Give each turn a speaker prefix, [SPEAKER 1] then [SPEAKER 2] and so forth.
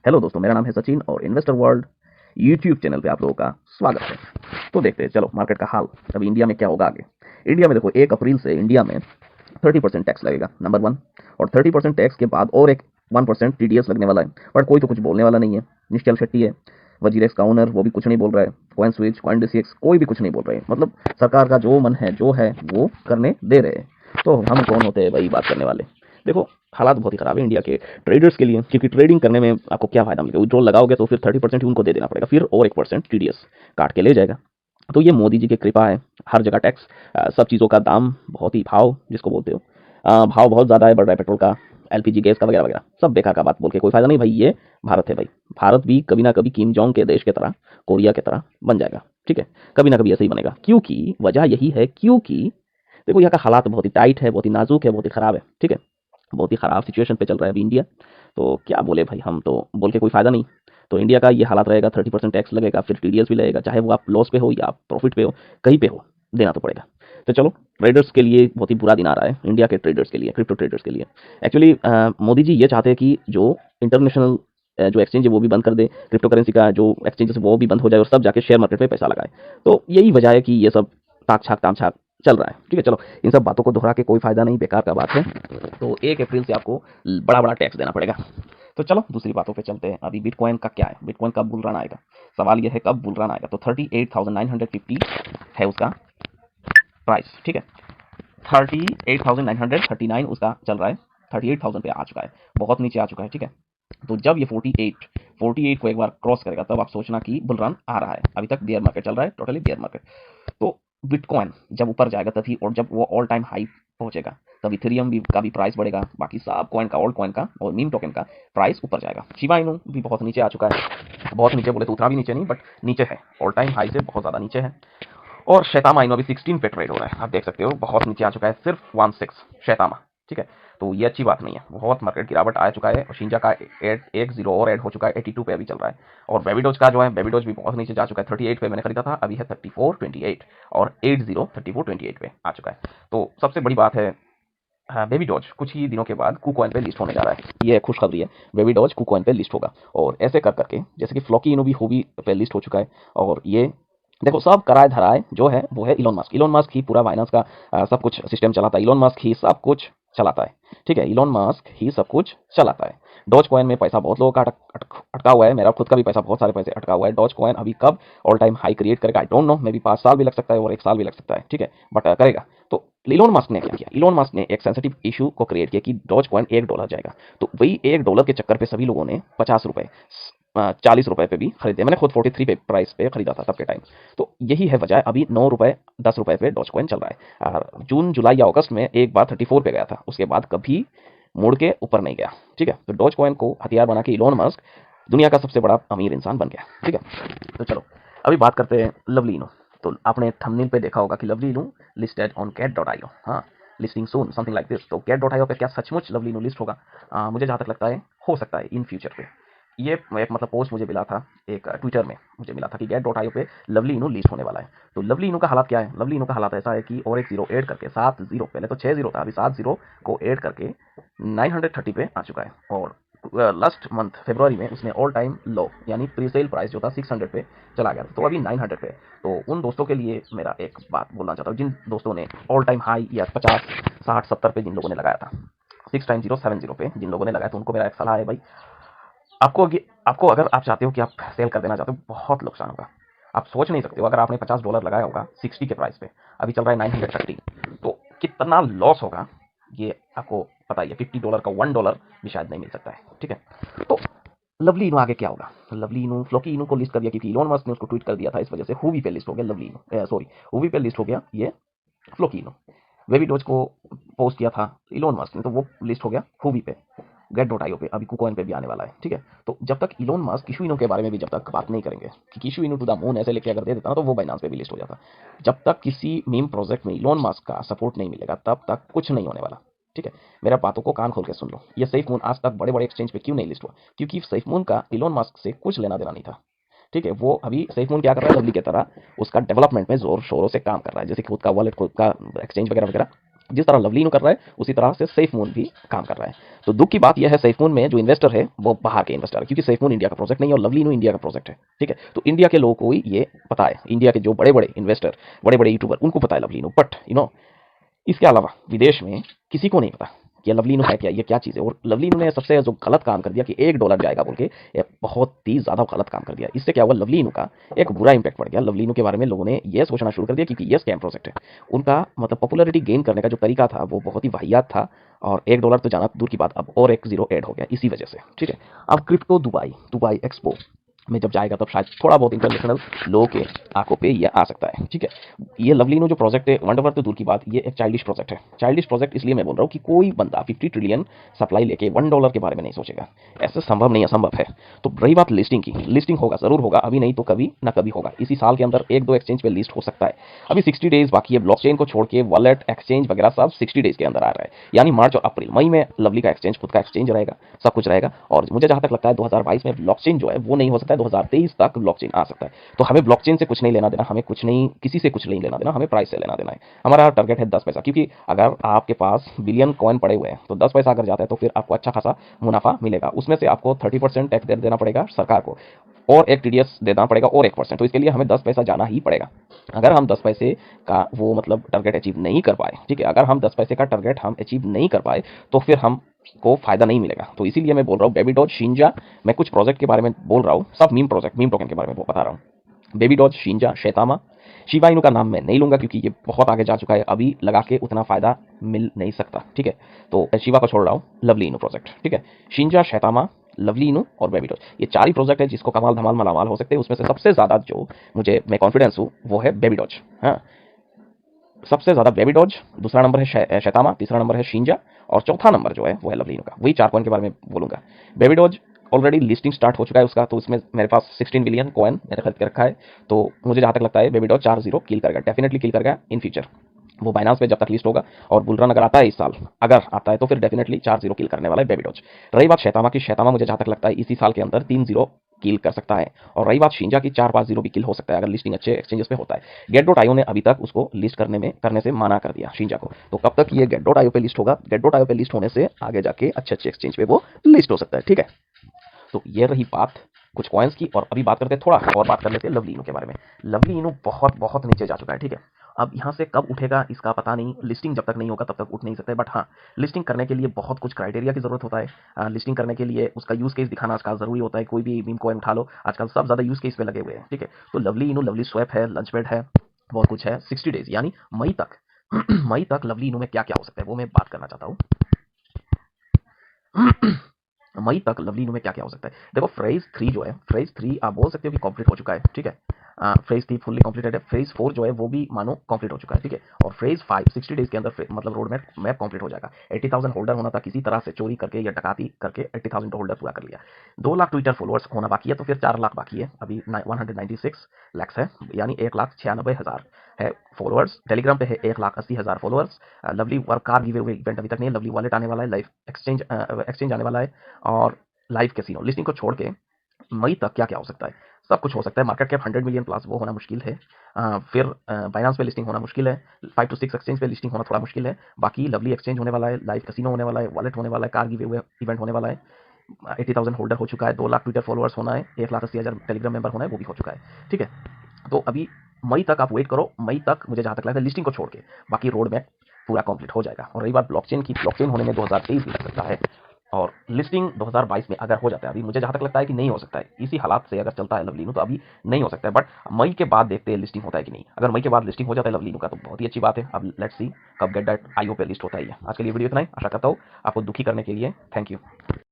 [SPEAKER 1] Hello दोस्तों, मेरा नाम है सचिन और इन्वेस्टर वर्ल्ड यूट्यूब चैनल पे आप लोगों का स्वागत है। तो देखते हैं चलो मार्केट का हाल, अभी इंडिया में क्या होगा आगे। इंडिया में देखो 1 अप्रैल से इंडिया में 30% टैक्स लगेगा, नंबर वन। और 30% टैक्स के बाद और एक 1% टीडीएस लगने वाला है, पर कोई तो कुछ बोलने वाला नहीं है। निश्चल शेट्टी है वजीरेक्स का ओनर, वो भी कुछ नहीं बोल रहा है। कॉइन स्विच, कॉइन डीसीएक्स कोई भी कुछ नहीं बोल रहे हैं। मतलब सरकार का जो मन है जो है वो करने दे रहे हैं। तो हम कौन होते हैं भाई बात करने वाले। देखो हालात बहुत ही खराब है इंडिया के ट्रेडर्स के लिए, क्योंकि ट्रेडिंग करने में आपको क्या फायदा मिलेगा। विड्रॉल लगाओगे तो फिर 30% ही उनको दे देना पड़ेगा, फिर और 1% टीडीएस काट के ले जाएगा। तो ये मोदी जी की कृपा है, हर जगह टैक्स, सब चीज़ों का दाम बहुत ही, भाव जिसको बोलते हो, भाव बहुत ज़्यादा है, बढ़ रहा है पेट्रोल का, एलपीजी गैस का वगैरह वगैरह। सब बेकार का बात बोल के कोई फायदा नहीं भाई। ये भारत है भाई, भारत भी कभी ना कभी किम जोंग के देश के तरह, कोरिया के तरह बन जाएगा। ठीक है, कभी ना कभी ऐसे ही बनेगा, क्योंकि वजह यही है, क्योंकि देखो यहाँ का हालात बहुत ही टाइट है, बहुत ही नाजुक है, बहुत ही खराब है। ठीक है, बहुत ही खराब सिचुएशन पे चल रहा है अभी इंडिया। तो क्या बोले भाई, हम तो बोल के कोई फायदा नहीं। तो इंडिया का ये हालात रहेगा, 30% टैक्स लगेगा, फिर टीडीएस भी लगेगा, चाहे वो आप लॉस पे हो या प्रॉफिट पे हो, कहीं पे हो देना तो पड़ेगा। तो चलो, ट्रेडर्स के लिए बहुत ही बुरा दिन आ रहा है, इंडिया के ट्रेडर्स के लिए, क्रिप्टो ट्रेडर्स के लिए। एक्चुअली मोदी जी ये चाहते हैं कि जो इंटरनेशनल जो एक्सचेंज है वो भी बंद कर दे, क्रिप्टो करेंसी का जो एक्सचेंज है वो भी बंद हो जाए और सब जाके शेयर मार्केट में पैसा लगाए। तो यही वजह है कि ये सब ताक छाक ताम छाक चल रहा है। ठीक है, चलो इन सब बातों को दोहरा के कोई फायदा नहीं, बेकार का बात है। तो 1 अप्रैल से आपको बड़ा बड़ा टैक्स देना पड़ेगा। तो चलो दूसरी बातों पे चलते हैं। अभी बिटकॉइन का क्या है, बिटकॉइन कब बुल रन आएगा, सवाल यह है कब बुल रन आएगा। तो 38,950 है उसका प्राइस। ठीक है, 38,939 उसका चल रहा है, 38,000 पे आ चुका है, बहुत नीचे आ चुका है। ठीक है, तो जब ये 48 को एक बार क्रॉस करेगा तब आप सोचना कि बुल रन आ रहा है। अभी तक बियर मार्केट चल रहा है, टोटली बियर मार्केट। तो बिटकॉइन जब ऊपर जाएगा तभी, और जब वो ऑल टाइम हाई पहुंचेगा तब इथेरियम भी का भी प्राइस बढ़ेगा, बाकी सब कॉइन का, ओल्ड कॉइन का और मीम टोकन का प्राइस ऊपर जाएगा। शिबा इनू भी बहुत नीचे आ चुका है, बहुत नीचे बोले तो उतना भी नीचे नहीं, बट नीचे है, ऑल टाइम हाई से बहुत ज़्यादा नीचे है। और शैतामा इनो अभी 16 पे ट्रेड हो रहा है, आप देख सकते हो बहुत नीचे आ चुका है, सिर्फ 16 शैतामा। ठीक है, तो ये अच्छी बात नहीं है, बहुत मार्केट गिरावट आ चुका है। और शिंजा का 1 जीरो और ऐड हो चुका है, 82 पे अभी चल रहा है। और बेबीडोज का जो है, बेबीडोज भी बहुत नीचे जा चुका है, 38 पे मैंने खरीदा था, अभी है 34.28, और 80 34.28 पे आ चुका है। तो सबसे बड़ी बात है, हाँ, बेबी डॉज कुछ ही दिनों के बाद कुकॉइन पे लिस्ट होने जा रहा है, ये खुशखबरी है। बेबी डॉज कुकॉइन पे लिस्ट होगा, और ऐसे कर करके जैसे कि फ्लॉकी इनो भी होबी पे लिस्ट हो चुका है। और ये देखो सब कराए धराए जो है वो है इलोन मस्क। इलोन मस्क ही पूरा फाइनेंस का सब कुछ सिस्टम चलाता है, इलोन मस्क ही सब कुछ चलाता है। ठीक है, इलोन मस्क ही सब कुछ चलाता है। डॉज कॉइन में पैसा बहुत लोगों का अटका हुआ है, मेरा खुद का भी पैसा, बहुत सारे पैसे अटका हुआ है। डॉज कॉइन अभी कब ऑल टाइम हाई क्रिएट करेगा I don't know, may be 5 साल भी लग सकता है और 1 साल भी लग सकता है। ठीक है, बट करेगा। तो इलोन मस्क ने क्या किया, इलोन मस्क ने एक सेंसिटिव इशू को क्रिएट किया कि डॉज कॉइन $1 जाएगा। तो वही $1 के चक्कर पे सभी लोगों ने 50 रुपए, 40 रुपए पे भी खरीदे। मैंने खुद 43 पे प्राइस पे खरीदा था तब के टाइम। तो यही है वजह, अभी 9 रुपए 10 रुपए पे डॉज कॉइन चल रहा है। और जून जुलाई या अगस्त में एक बार 34 पे गया था, उसके बाद कभी मुड़ के ऊपर नहीं गया। ठीक है, तो डॉज कॉइन को हथियार बना के इलोन मस्क दुनिया का सबसे बड़ा अमीर इंसान बन गया। ठीक है, तो चलो अभी बात करते हैं लवली इनो। तो आपने थंबनेल पे देखा होगा कि lovely Eno listed on cat.io, हाँ, listing soon something like this. तो cat.io पे क्या सचमुच लवली इनो लिस्ट होगा? मुझे जहाँ तक लगता है हो सकता है इन फ्यूचर पे। ये एक मतलब पोस्ट मुझे मिला था, एक ट्विटर में मुझे मिला था कि cat.io पे लवली इनो लिस्ट होने वाला है। तो लवली इनो का हालात क्या है, लवली इनो का हालात ऐसा है कि और एक जीरो ऐड करके 7 जीरो, पहले तो 6 जीरो था, अभी 7 जीरो को ऐड करके 930 पे आ चुका है। और लास्ट मंथ फरवरी में उसने ऑल टाइम लो यानी प्री सेल प्राइस जो था 600 पे चला गया था, तो अभी 900 पे। तो उन दोस्तों के लिए मेरा एक बात बोलना चाहता हूँ, जिन दोस्तों ने ऑल टाइम हाई या 50 60 70 पे जिन लोगों ने लगाया था, 6 टाइम 0 7 0 पे जिन लोगों ने लगाया, तो उनको मेरा एक सलाह है भाई, आपको अगर आप चाहते हो कि आप सेल कर देना चाहते हो, बहुत नुकसान होगा। आप सोच नहीं सकते हो, अगर आपने $50 लगाया होगा 60 के प्राइस पे, अभी चल रहा है 930, तो कितना लॉस होगा ये आपको पता ही है। $50 का $1 भी शायद नहीं मिल सकता है। ठीक है, तो लवली इनो आगे क्या होगा। लवली इनो फ्लोकी इनो को लिस्ट कर दिया, क्योंकि इलोन मस्क ने उसको ट्वीट कर दिया था, इस वजह से हुवी पे लिस्ट हो गया लवली इनो, सॉरी, हुवी पे लिस्ट हो गया ये फ्लोकी इनो। वेबी डोज को पोस्ट किया था इलोन मस्क ने, तो वो लिस्ट हो गया हुवी पे, गेट.io पे, अभी कुकॉइन पे भी आने वाला है। ठीक है, तो जब तक इलोन मस्क किशु इनो के बारे में भी जब तक बात नहीं करेंगे कि किशु इनो टू द मून ऐसे लेके अगर दे देता ना, तो वो बाइनांस पे भी लिस्ट हो जाता। जब तक किसी मीम प्रोजेक्ट में इलोन मस्क का सपोर्ट नहीं मिलेगा तब तक कुछ नहीं होने वाला। ठीक है, मेरा बातों को कान खोल के सुन लो। ये सेफ मून आज तक बड़े बड़े एक्सचेंज पे क्यों नहीं लिस्ट हुआ, क्योंकि सेफ मून का इलोन मस्क से कुछ लेना देना नहीं था। ठीक है, वो अभी सेफ मून क्या कर रहा है, लवली की तरह उसका डेवलपमेंट में जोर शोरों से काम कर रहा है, जैसे खुद का वॉलेट, खुद का एक्सचेंज वगैरह वगैरह जिस तरह लवलीनू कर रहा है उसी तरह से सेफमून भी काम कर रहा है। तो दुख की बात यह है सेफमून में जो इन्वेस्टर है वो बाहर के इन्वेस्टर है, क्योंकि सेफमून इंडिया का प्रोजेक्ट नहीं है और लवलीनू इंडिया का प्रोजेक्ट है। ठीक है, तो इंडिया के लोगों को ही ये पता है, इंडिया के जो बड़े बड़े इन्वेस्टर, बड़े बड़े यूट्यूबर, उनको पता है लवलीनू, बट इसके अलावा विदेश में किसी को नहीं पता कि लवलीनू है क्या, ये क्या चीज़ है। और लवलीनू ने सबसे जो गलत काम कर दिया कि $1 जाएगा बोल के, ये बहुत ही ज़्यादा गलत काम कर दिया। इससे क्या हुआ, लवलीनू का एक बुरा इंपैक्ट पड़ गया। लवलीनू के बारे में लोगों ने ये सोचना शुरू कर दिया क्योंकि ये स्कैम प्रोजेक्ट है। उनका मतलब पॉपुलैरिटी गेन करने का जो तरीका था वो बहुत ही वाहियात था, और $1 तो जाना दूर की बात, अब और एक जीरो ऐड हो गया इसी वजह से। ठीक है, अब क्रिप्टो दुबई दुबई एक्सपो में जब जाएगा तब शायद थोड़ा बहुत इंटरनेशनल लोगों के आंखों पे ये आ सकता है। ठीक है, ये लवलीनो जो प्रोजेक्ट है, वंडरवर तो दूर की बात, ये एक चाइल्डिश प्रोजेक्ट है। चाइल्डिश प्रोजेक्ट इसलिए मैं बोल रहा हूँ कि कोई बंदा 50 ट्रिलियन सप्लाई लेके $1 के बारे में नहीं सोचेगा, ऐसे संभव नहीं, असंभव है। तो रही बात लिस्टिंग की, लिस्टिंग होगा, जरूर होगा, अभी नहीं तो कभी ना कभी होगा। इसी साल के अंदर एक दो एक्सचेंज पे लिस्ट हो सकता है। अभी 60 डेज बाकी है, ब्लॉकचेन को छोड़ के वॉलेट एक्सचेंज वगैरह सब 60 डेज के अंदर आ रहा है, यानी मार्च और अप्रैल, मई में लवली का एक्सचेंज, खुद का एक्सचेंज रहेगा, सब कुछ रहेगा। और मुझे जहां तक लगता है 2022 में ब्लॉकचेन जो है वो नहीं हो सकता है, 2023 तक ब्लॉकचेन आ सकता है। तो हमें ब्लॉकचेन से कुछ नहीं लेना देना, हमें कुछ नहीं, किसी से कुछ नहीं लेना देना, हमें प्राइस से लेना देना है। हमारा टारगेट है 10 पैसा, क्योंकि अगर आपके पास बिलियन कॉइन पड़े हुए हैं तो 10 पैसा अगर जाता है तो फिर आपको अच्छा खासा मुनाफा मिलेगा। उसमें से आपको 30% टैक्स दे देना पड़ेगा सरकार को, और एक टीडीएस देना पड़ेगा, और 1%। तो इसके लिए हमें 10 पैसा जाना ही पड़ेगा। अगर हम 10 पैसे का वो मतलब टारगेट अचीव नहीं कर पाए, ठीक है, अगर हम 10 पैसे का टारगेट हम अचीव नहीं कर पाए तो फिर हम को फायदा नहीं मिलेगा। तो इसीलिए मैं बोल रहा हूँ बेबी डॉज, शिंजा, मैं कुछ प्रोजेक्ट के बारे में बोल रहा हूँ, सब मीम प्रोजेक्ट, मीम टोकन के बारे में बता रहा हूँ। बेबी डॉज, शिंजा, शैतामा, शिबा इनू का नाम मैं नहीं लूंगा क्योंकि ये बहुत आगे जा चुका है, अभी लगा के उतना फायदा मिल नहीं सकता। ठीक है, तो शिवा को छोड़ रहा हूँ, लवली इनू प्रोजेक्ट। ठीक है, शिंजा, शैतामा, लवली इनू और बेबी डॉज, ये 4 ही प्रोजेक्ट है जिसको कमाल धमाल मालामाल हो सकते हैं। उसमें से सबसे ज्यादा जो मुझे मैं कॉन्फिडेंस हूँ वो है बेबी डॉज। हाँ, सबसे ज्यादा बेबी डॉज, दूसरा नंबर है शैतामा, तीसरा नंबर है शिंजा, और चौथा नंबर जो है वो है लवलीनो का। वही 4 कॉइन के बारे में बोलूंगा। Baby doge already listing start हो चुका है उसका, तो उसमें मेरे पास 16 बिलियन कॉइन मैंने खरीद के रखा है। तो मुझे जहां तक लगता है बेबी डॉज 4-0 किल करेगा, डेफिनेटली किल करेगा इन फ्यूचर। वो बाइनांस पे जब तक लिस्ट होगा, और बुलरन अगर आता है इस साल, अगर आता है तो फिर डेफिनेटली 4-0 किल करने वाला है बेबी डॉज। रही बात शैतामा की, शैतामा मुझे जहां तक लगता है इसी साल के अंदर 3-0 किल कर सकता है। और रही बात शिंजा की, 4-5-0 भी किल हो सकता है अगर लिस्टिंग अच्छे एक्सचेंजेस पे होता है। गेट डॉट आईओ ने अभी तक उसको लिस्ट करने से मना कर दिया शिंजा को। तो कब तक ये गेट डॉट आईओ पे लिस्ट होगा, गेट डॉट आईओ पे लिस्ट होने से आगे जाके अच्छे अच्छे एक्सचेंज पे वो लिस्ट हो सकता है। ठीक है, तो ये रही बात कुछ कॉइन्स की। और अभी बात करते हैं, थोड़ा और बात कर लेते हैं लवली इनू के बारे में। लवली इनू बहुत बहुत नीचे जा चुका है। ठीक है, अब यहाँ से कब उठेगा इसका पता नहीं, लिस्टिंग जब तक नहीं होगा तब तक उठ नहीं सकता है। बट हाँ, लिस्टिंग करने के लिए बहुत कुछ क्राइटेरिया की जरूरत होता है। लिस्टिंग करने के लिए उसका यूज केस दिखाना आजकल जरूरी होता है। कोई भी मीम कॉइन उठा लो, आजकल सब ज्यादा यूज केस पे लगे हुए हैं। ठीक है, तो लवली इनू, लवली स्वैप है, लंच पैड है, बहुत कुछ है। 60 डेज यानी मई तक मई तक लवली इनू में क्या क्या हो सकता है वो मैं बात करना चाहता हूँ। मई तक लवली इनू में क्या क्या हो सकता है। देखो, फ्रेज 3 जो है, फ्रेज 3 आप बोल सकते हो कि कंप्लीट हो चुका है। ठीक है, फ्रेज 3 फुल्ली कंप्लीटेड है। फ्रेज 4 जो है वो भी मानो कंप्लीट हो चुका है। ठीक है, और फ्रेज 5 60 डेज के अंदर मतलब रोड मैप कंप्लीट हो जाएगा। 80,000 होल्डर होना था, किसी तरह से चोरी करके या डकाती करके 80,000 होल्डर पूरा कर लिया। 2 लाख ट्विटर फॉलोअर्स होना बाकी है, तो फिर 4 लाख बाकी है। अभी 196 लैक्स है, यानी 1,96,000 है फॉलोअर्स। टेलीग्राम पे है 1,80,000 followers. Lovely work car giveaway हुए इवेंट अभी तक नहीं है। लवली वॉलेट आने वाला है, लाइव एक्सचेंज आने वाला है, और लाइव कैसीनो। लिस्टिंग को छोड़ के मई तक क्या क्या हो सकता है, सब कुछ हो सकता है। मार्केट कैप 100 मिलियन प्लस वो होना मुश्किल है। फिर बाइनांस पे लिस्टिंग होना मुश्किल है। 5 to 6 एक्सचेंज पे लिस्टिंग होना थोड़ा मुश्किल है। बाकी लवली एक्सचेंज होने वाला है, लाइव कैसीनो होने वाला है, वॉलेट होने वाला है, कार गिवे हुए इवेंट होने वाला है। 80,000 होल्डर हो चुका है, 2 लाख ट्विटर फॉलोअर्स होना है, 1,80,000 टेलीग्राम मेंबर होना है, वो भी हो चुका है। ठीक है, तो अभी मई तक आप वेट करो। मई तक मुझे जहां तक लगता है लिस्टिंग को छोड़ के बाकी रोड मैप पूरा कंप्लीट हो जाएगा। और रही बात ब्लॉकचेन की, ब्लॉकचेन होने में 2023 भी लग सकता है, और लिस्टिंग 2022 में अगर हो जाता है, अभी मुझे जहां तक लगता है कि नहीं हो सकता है। इसी हालात से अगर चलता है लवलीनू तो अभी नहीं हो सकता है। बट मई के बाद देखते हैं लिस्टिंग होता है कि नहीं। अगर मई के बाद लिस्टिंग हो जाता है लवलीनू का तो बहुत ही अच्छी बात है। अब लेट्स सी कब गेट दैट आईओ पे लिस्ट होता है। आज के लिए वीडियो इतना ही, आशा करता हूँ आपको दुखी करने के लिए। Thank you.